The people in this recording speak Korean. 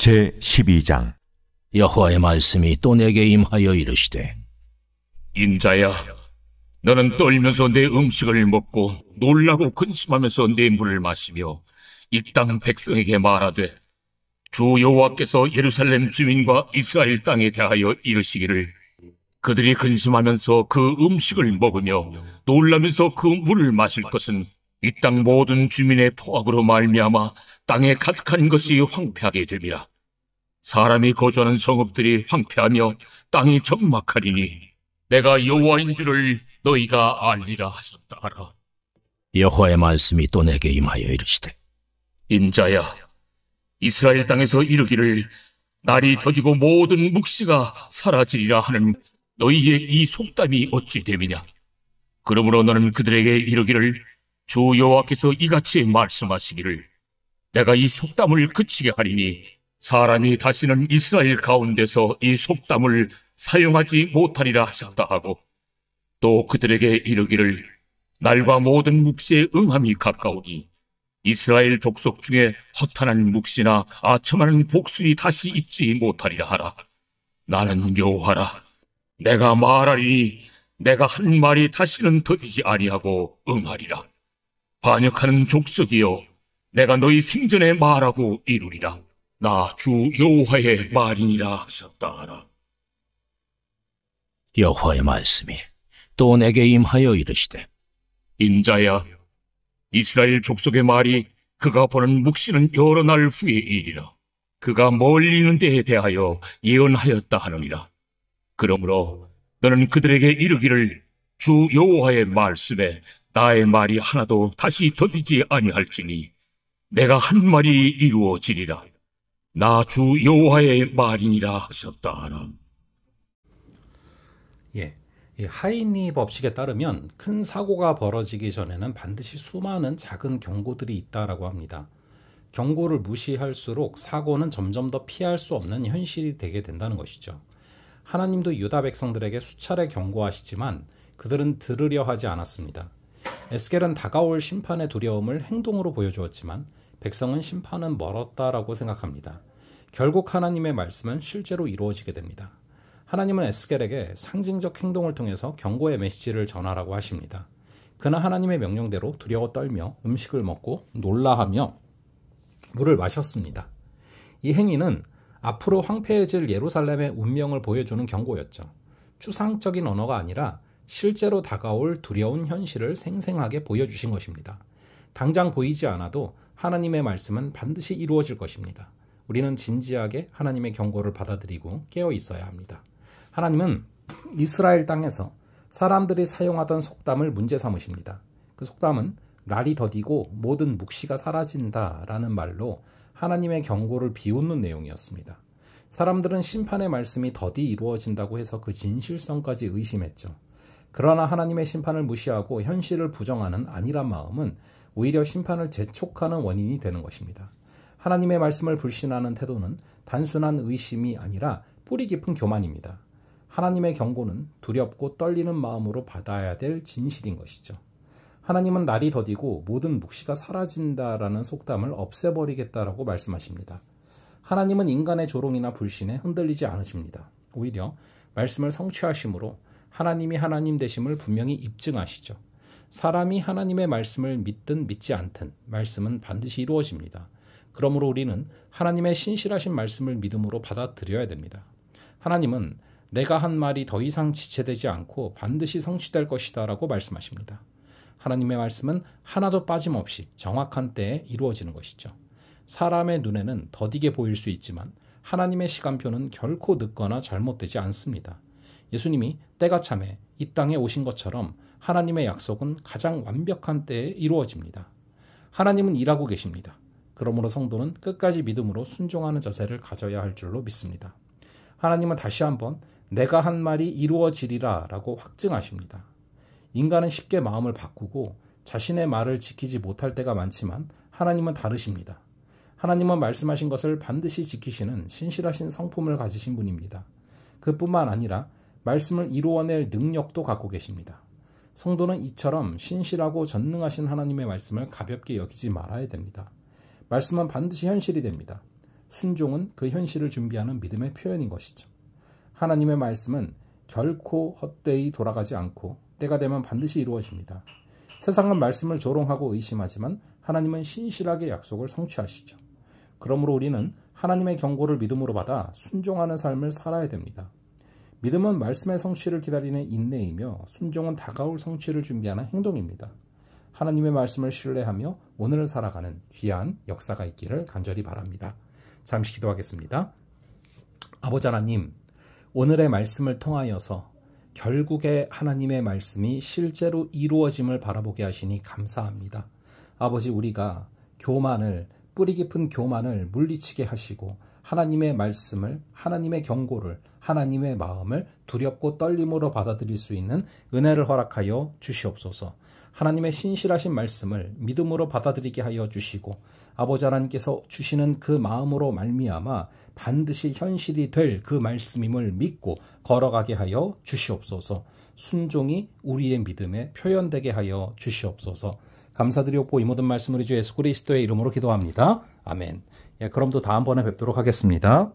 제12장. 여호와의 말씀이 또 내게 임하여 이르시되, 인자야, 너는 떨면서 내 음식을 먹고 놀라고 근심하면서 내 물을 마시며 이 땅 백성에게 말하되, 주 여호와께서 예루살렘 주민과 이스라엘 땅에 대하여 이르시기를, 그들이 근심하면서 그 음식을 먹으며 놀라면서 그 물을 마실 것은 이 땅 모든 주민의 포악으로 말미암아 땅에 가득한 것이 황폐하게 됨이라. 사람이 거주하는 성읍들이 황폐하며 땅이 적막하리니 내가 여호와인 줄을 너희가 알리라 하셨다 하라. 여호와의 말씀이 또 내게 임하여 이르시되, 인자야, 이스라엘 땅에서 이르기를 날이 더디고 모든 묵시가 사라지리라 하는 너희의 이 속담이 어찌 됨이냐. 그러므로 너는 그들에게 이르기를, 주 여호와께서 이같이 말씀하시기를, 내가 이 속담을 그치게 하리니 사람이 다시는 이스라엘 가운데서 이 속담을 사용하지 못하리라 하셨다 하고, 또 그들에게 이르기를, 날과 모든 묵시의 응함이 가까우니 이스라엘 족속 중에 허탄한 묵시나 아첨하는 복순이 다시 있지 못하리라 하라. 나는 여호와라. 내가 말하리니 내가 한 말이 다시는 더디지 아니하고 응하리라. 반역하는 족속이여, 내가 너희 생전에 말하고 이루리라. 나 주 여호와의 말이니라 하셨다 하라. 여호와의 말씀이 또 내게 임하여 이르시되, 인자야, 이스라엘 족속의 말이 그가 보는 묵시는 여러 날 후의 일이라. 그가 멀리 있는 데에 대하여 예언하였다 하느니라. 그러므로 너는 그들에게 이르기를, 주 여호와의 말씀에 나의 말이 하나도 다시 더디지 아니할지니 내가 한 말이 이루어지리라. 나 주 여호와의 말이니라 하셨다 하라. 이 하이니 법칙에 따르면 큰 사고가 벌어지기 전에는 반드시 수많은 작은 경고들이 있다라고 합니다. 경고를 무시할수록 사고는 점점 더 피할 수 없는 현실이 되게 된다는 것이죠. 하나님도 유다 백성들에게 수차례 경고하시지만 그들은 들으려 하지 않았습니다. 에스겔은 다가올 심판의 두려움을 행동으로 보여주었지만 백성은 심판은 멀었다라고 생각합니다. 결국 하나님의 말씀은 실제로 이루어지게 됩니다. 하나님은 에스겔에게 상징적 행동을 통해서 경고의 메시지를 전하라고 하십니다. 그는 하나님의 명령대로 두려워 떨며 음식을 먹고 놀라하며 물을 마셨습니다. 이 행위는 앞으로 황폐해질 예루살렘의 운명을 보여주는 경고였죠. 추상적인 언어가 아니라 실제로 다가올 두려운 현실을 생생하게 보여주신 것입니다. 당장 보이지 않아도 하나님의 말씀은 반드시 이루어질 것입니다. 우리는 진지하게 하나님의 경고를 받아들이고 깨어 있어야 합니다. 하나님은 이스라엘 땅에서 사람들이 사용하던 속담을 문제 삼으십니다. 그 속담은 날이 더디고 모든 묵시가 사라진다라는 말로 하나님의 경고를 비웃는 내용이었습니다. 사람들은 심판의 말씀이 더디 이루어진다고 해서 그 진실성까지 의심했죠. 그러나 하나님의 심판을 무시하고 현실을 부정하는 안일한 마음은 오히려 심판을 재촉하는 원인이 되는 것입니다. 하나님의 말씀을 불신하는 태도는 단순한 의심이 아니라 뿌리 깊은 교만입니다. 하나님의 경고는 두렵고 떨리는 마음으로 받아야 될 진실인 것이죠. 하나님은 날이 더디고 모든 묵시가 사라진다라는 속담을 없애버리겠다라고 말씀하십니다. 하나님은 인간의 조롱이나 불신에 흔들리지 않으십니다. 오히려 말씀을 성취하심으로 하나님이 하나님 되심을 분명히 입증하시죠. 사람이 하나님의 말씀을 믿든 믿지 않든 말씀은 반드시 이루어집니다. 그러므로 우리는 하나님의 신실하신 말씀을 믿음으로 받아들여야 됩니다. 하나님은 내가 한 말이 더 이상 지체되지 않고 반드시 성취될 것이다 라고 말씀하십니다. 하나님의 말씀은 하나도 빠짐없이 정확한 때에 이루어지는 것이죠. 사람의 눈에는 더디게 보일 수 있지만 하나님의 시간표는 결코 늦거나 잘못되지 않습니다. 예수님이 때가 참에 이 땅에 오신 것처럼 하나님의 약속은 가장 완벽한 때에 이루어집니다. 하나님은 일하고 계십니다. 그러므로 성도는 끝까지 믿음으로 순종하는 자세를 가져야 할 줄로 믿습니다. 하나님은 다시 한번 내가 한 말이 이루어지리라 라고 확증하십니다. 인간은 쉽게 마음을 바꾸고 자신의 말을 지키지 못할 때가 많지만 하나님은 다르십니다. 하나님은 말씀하신 것을 반드시 지키시는 신실하신 성품을 가지신 분입니다. 그뿐만 아니라 말씀을 이루어낼 능력도 갖고 계십니다. 성도는 이처럼 신실하고 전능하신 하나님의 말씀을 가볍게 여기지 말아야 됩니다. 말씀은 반드시 현실이 됩니다. 순종은 그 현실을 준비하는 믿음의 표현인 것이죠. 하나님의 말씀은 결코 헛되이 돌아가지 않고 때가 되면 반드시 이루어집니다. 세상은 말씀을 조롱하고 의심하지만 하나님은 신실하게 약속을 성취하시죠. 그러므로 우리는 하나님의 경고를 믿음으로 받아 순종하는 삶을 살아야 됩니다. 믿음은 말씀의 성취를 기다리는 인내이며 순종은 다가올 성취를 준비하는 행동입니다. 하나님의 말씀을 신뢰하며 오늘을 살아가는 귀한 역사가 있기를 간절히 바랍니다. 잠시 기도하겠습니다. 아버지 하나님, 오늘의 말씀을 통하여서 결국에 하나님의 말씀이 실제로 이루어짐을 바라보게 하시니 감사합니다. 아버지, 우리가 뿌리 깊은 교만을 물리치게 하시고 하나님의 말씀을, 하나님의 경고를, 하나님의 마음을 두렵고 떨림으로 받아들일 수 있는 은혜를 허락하여 주시옵소서. 하나님의 신실하신 말씀을 믿음으로 받아들이게 하여 주시고 아버지 하나님께서 주시는 그 마음으로 말미암아 반드시 현실이 될 그 말씀임을 믿고 걸어가게 하여 주시옵소서. 순종이 우리의 믿음에 표현되게 하여 주시옵소서. 감사드리옵고 이 모든 말씀 우리 주 예수 그리스도의 이름으로 기도합니다. 아멘. 그럼 또 다음번에 뵙도록 하겠습니다.